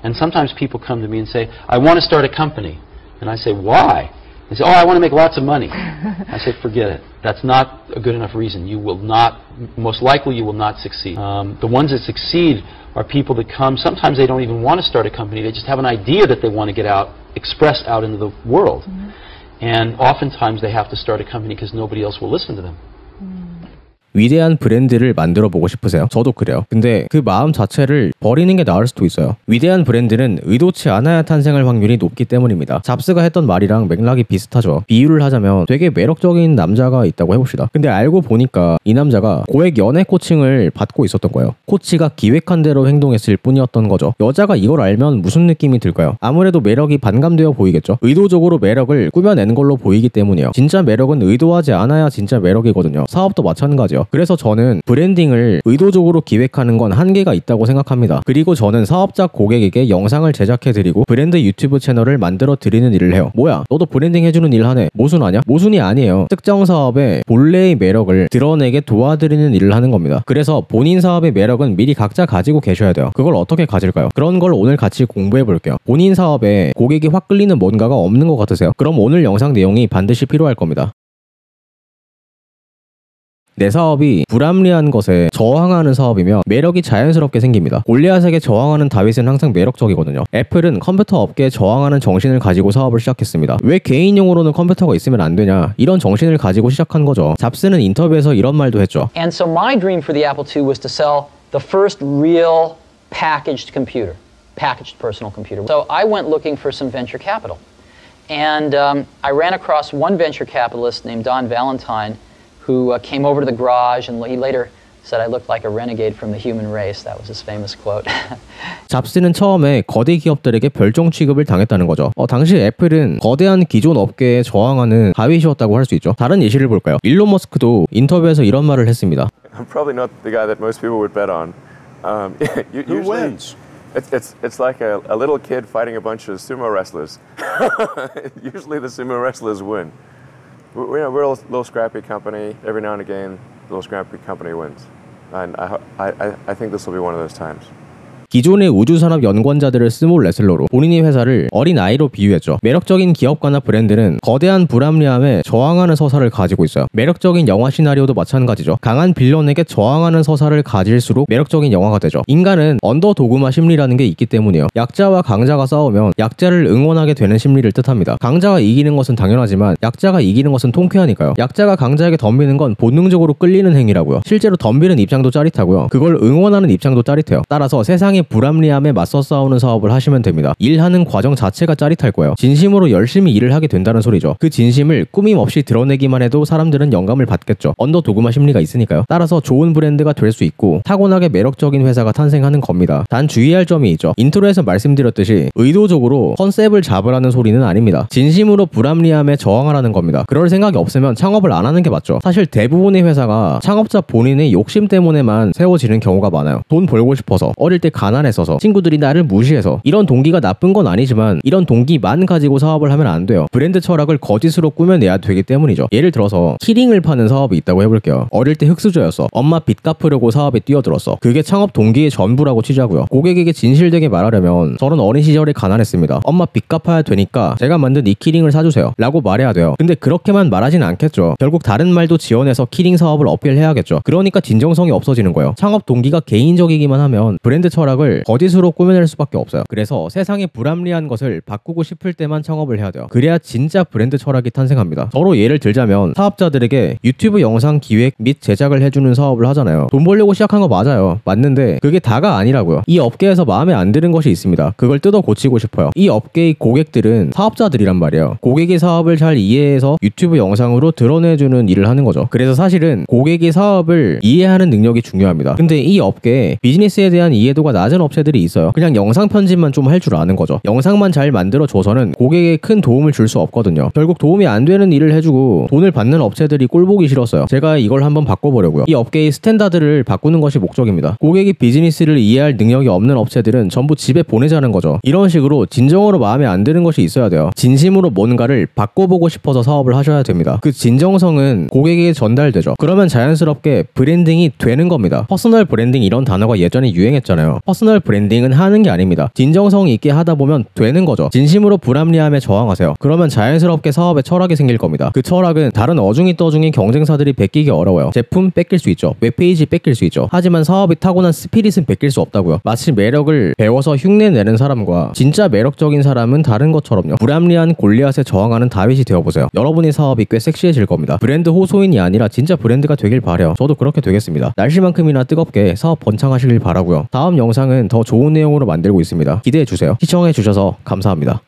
And sometimes people come to me and say, I want to start a company. And I say, why? They say, oh, I want to make lots of money. I say, forget it. That's not a good enough reason. You will not, most likely you will not succeed. The ones that succeed are people that come, sometimes they don't even want to start a company, they just have an idea that they want to get out, expressed out into the world. And oftentimes they have to start a company because nobody else will listen to them. 위대한 브랜드를 만들어 보고 싶으세요? 저도 그래요. 근데 그 마음 자체를 버리는 게 나을 수도 있어요. 위대한 브랜드는 의도치 않아야 탄생할 확률이 높기 때문입니다. 잡스가 했던 말이랑 맥락이 비슷하죠. 비유를 하자면 되게 매력적인 남자가 있다고 해봅시다. 근데 알고 보니까 이 남자가 고액 연애 코칭을 받고 있었던 거예요. 코치가 기획한 대로 행동했을 뿐이었던 거죠. 여자가 이걸 알면 무슨 느낌이 들까요? 아무래도 매력이 반감되어 보이겠죠. 의도적으로 매력을 꾸며내는 걸로 보이기 때문이에요. 진짜 매력은 의도하지 않아야 진짜 매력이거든요. 사업도 마찬가지요. 그래서 저는 브랜딩을 의도적으로 기획하는 건 한계가 있다고 생각합니다. 그리고 저는 사업자 고객에게 영상을 제작해드리고 브랜드 유튜브 채널을 만들어드리는 일을 해요. 뭐야? 너도 브랜딩 해주는 일 하네. 모순하냐? 모순이 아니에요. 특정 사업의 본래의 매력을 드러내게 도와드리는 일을 하는 겁니다. 그래서 본인 사업의 매력은 미리 각자 가지고 계셔야 돼요. 그걸 어떻게 가질까요? 그런 걸 오늘 같이 공부해볼게요. 본인 사업에 고객이 확 끌리는 뭔가가 없는 것 같으세요? 그럼 오늘 영상 내용이 반드시 필요할 겁니다. 내 사업이 불합리한 것에 저항하는 사업이며 매력이 자연스럽게 생깁니다. 골리앗에게 저항하는 다윗은 항상 매력적이거든요. 애플은 컴퓨터 업계에 저항하는 정신을 가지고 사업을 시작했습니다. 왜 개인용으로는 컴퓨터가 있으면 안 되냐? 이런 정신을 가지고 시작한 거죠. 잡스는 인터뷰에서 이런 말도 했죠. And so my dream for the Apple II was to sell the first real packaged computer, packaged personal computer. So I went looking for some venture capital. And I ran across one venture capitalist named Don Valentine who came over to the garage, and he later said I looked like a renegade from the human race. That was his famous quote. 잡스는 처음에 거대 기업들에게 별종 취급을 당했다는 거죠. 당시 애플은 거대한 기존 업계에 저항하는 다윗이었다고 할 수 있죠. 다른 예시를 볼까요? 일론 머스크도 인터뷰에서 이런 말을 했습니다. I'm probably not the guy that most people would bet on. Who wins? It's like a little kid fighting a bunch of sumo wrestlers. Usually the sumo wrestlers win. We're a little scrappy company. Every now and again, the little scrappy company wins. And I think this will be one of those times. 기존의 우주산업 연구원자들을 스몰 레슬러로 본인의 회사를 어린아이로 비유했죠. 매력적인 기업가나 브랜드는 거대한 불합리함에 저항하는 서사를 가지고 있어요. 매력적인 영화 시나리오도 마찬가지죠. 강한 빌런에게 저항하는 서사를 가질수록 매력적인 영화가 되죠. 인간은 언더도그마 심리라는 게 있기 때문이에요. 약자와 강자가 싸우면 약자를 응원하게 되는 심리를 뜻합니다. 강자가 이기는 것은 당연하지만 약자가 이기는 것은 통쾌하니까요. 약자가 강자에게 덤비는 건 본능적으로 끌리는 행위라고요. 실제로 덤비는 입장도 짜릿하고요. 그걸 응원하는 입장도 짜릿해요. 따라서 세상의 불합리함에 맞서 싸우는 사업을 하시면 됩니다. 일하는 과정 자체가 짜릿할 거예요. 진심으로 열심히 일을 하게 된다는 소리죠. 그 진심을 꾸밈 없이 드러내기만 해도 사람들은 영감을 받겠죠. 언더도그마 심리가 있으니까요. 따라서 좋은 브랜드가 될 수 있고 타고나게 매력적인 회사가 탄생하는 겁니다. 단 주의할 점이 있죠. 인트로에서 말씀드렸듯이 의도적으로 컨셉을 잡으라는 소리는 아닙니다. 진심으로 불합리함에 저항하라는 겁니다. 그럴 생각이 없으면 창업을 안 하는 게 맞죠. 사실 대부분의 회사가 창업자 본인의 욕심 때문에만 세워지는 경우가 많아요. 돈 벌고 싶어서, 어릴 때 가난했어서, 친구들이 나를 무시해서. 이런 동기가 나쁜 건 아니지만 이런 동기만 가지고 사업을 하면 안 돼요. 브랜드 철학을 거짓으로 꾸며내야 되기 때문이죠. 예를 들어서 키링을 파는 사업이 있다고 해볼게요. 어릴 때 흙수저였어. 엄마 빚 갚으려고 사업에 뛰어들었어. 그게 창업 동기의 전부라고 치자고요. 고객에게 진실되게 말하려면 저는 어린 시절에 가난했습니다. 엄마 빚 갚아야 되니까 제가 만든 이 키링을 사주세요 라고 말해야 돼요. 근데 그렇게만 말하진 않겠죠. 결국 다른 말도 지원해서 키링 사업을 어필해야겠죠. 그러니까 진정성이 없어지는 거예요. 창업 동기가 개인적이기만 하면 브랜드 철학을 거짓으로 꾸며낼 수밖에 없어요. 그래서 세상에 불합리한 것을 바꾸고 싶을 때만 창업을 해야 돼요. 그래야 진짜 브랜드 철학이 탄생합니다. 서로 예를 들자면 사업자들에게 유튜브 영상 기획 및 제작을 해주는 사업을 하잖아요. 돈 벌려고 시작한 거 맞아요. 맞는데 그게 다가 아니라고요. 이 업계에서 마음에 안 드는 것이 있습니다. 그걸 뜯어 고치고 싶어요. 이 업계의 고객들은 사업자들이란 말이에요. 고객의 사업을 잘 이해해서 유튜브 영상으로 드러내주는 일을 하는 거죠. 그래서 사실은 고객의 사업을 이해하는 능력이 중요합니다. 근데 이 업계에 비즈니스에 대한 이해도가 낮은 업체들이 있어요. 그냥 영상 편집만 좀 할 줄 아는 거죠. 영상만 잘 만들어줘서는 고객에 큰 도움을 줄 수 없거든요. 결국 도움이 안 되는 일을 해주고 돈을 받는 업체들이 꼴보기 싫었어요. 제가 이걸 한번 바꿔보려고요. 이 업계의 스탠다드를 바꾸는 것이 목적입니다. 고객이 비즈니스를 이해할 능력이 없는 업체들은 전부 집에 보내자는 거죠. 이런 식으로 진정으로 마음에 안 드는 것이 있어야 돼요. 진심으로 뭔가를 바꿔보고 싶어서 사업을 하셔야 됩니다. 그 진정성은 고객에게 전달되죠. 그러면 자연스럽게 브랜딩이 되는 겁니다. 퍼스널 브랜딩 이런 단어가 예전에 유행했잖아요. 퍼스널 브랜딩은 하는 게 아닙니다. 진정성 있게 하다 보면 되는 거죠. 진심으로 불합리함에 저항하세요. 그러면 자연스럽게 사업에 철학이 생길 겁니다. 그 철학은 다른 어중이 떠중이 경쟁사들이 베끼기 어려워요. 제품 뺏길 수 있죠. 웹페이지 뺏길 수 있죠. 하지만 사업이 타고난 스피릿은 뺏길 수 없다고요. 마치 매력을 배워서 흉내내는 사람과 진짜 매력적인 사람은 다른 것처럼요. 불합리한 골리앗에 저항하는 다윗이 되어보세요. 여러분의 사업이 꽤 섹시해질 겁니다. 브랜드 호소인이 아니라 진짜 브랜드가 되길 바래요. 저도 그렇게 되겠습니다. 날씨만큼이나 뜨겁게 사업 번창하시길 바라고요. 다음 영상은 더 좋은 내용으로 만들고 있습니다. 기대해주세요. 시청해주셔서 감사합니다.